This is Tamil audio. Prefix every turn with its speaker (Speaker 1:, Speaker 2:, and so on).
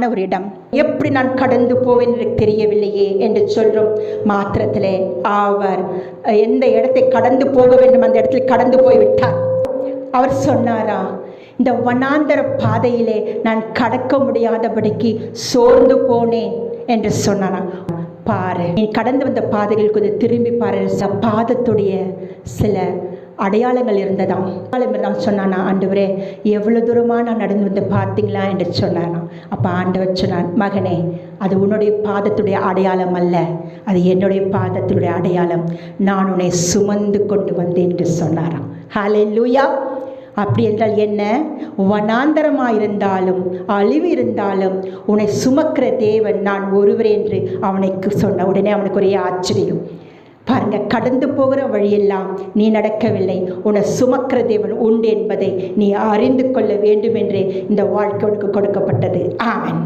Speaker 1: ஒரு இடம், எப்படி நான் கடந்து போவேன் எனக்கு தெரியவில்லையே என்று சொல்றோம். மாத்திரத்திலே அவர் எந்த இடத்தை கடந்து போக வேண்டும் அந்த இடத்துல கடந்து போய்விட்டார். அவர் சொன்னாரா, இந்த வனாந்தர பாதையிலே நான் கடக்க முடியாதபடிக்கு சோர்ந்து போனேன் என்று சொன்னாரா. பாரு, நீ கடந்து வந்த பாதைகள் கொஞ்சம் திரும்பி பாரு. பாதத்துடைய சில அடையாளங்கள் இருந்ததாம். சொன்னானா, ஆண்டவரே எவ்வளவு தூரமா நான் நடந்து வந்து பார்த்தீங்களா என்று சொன்னானா. அப்ப ஆண்டவர் சொன்னான், மகனே, அது உன்னுடைய பாதத்துடைய அடையாளம் அல்ல, அது என்னுடைய பாதத்துடைய அடையாளம். நான் உன்னை சுமந்து கொண்டு வந்தேன் என்று சொன்னாராம். ஹல்லேலூயா. அப்படி என்றால் என்ன? வனாந்தரமாயிருந்தாலும் அழிவு இருந்தாலும் உன்னை சுமக்கிற தேவன் நான் ஒருவர் என்று அவனுக்கு சொன்ன உடனே அவனுக்கு ஒரே ஆச்சரியம். பாருங்க, கடந்து போகிற வழியெல்லாம் நீ நடக்கவில்லை, உன்னை சுமக்கிற தேவன் உண்டு என்பதை நீ அறிந்து கொள்ள வேண்டும் என்று இந்த வாழ்க்கை உனக்கு கொடுக்கப்பட்டது. ஆமென்.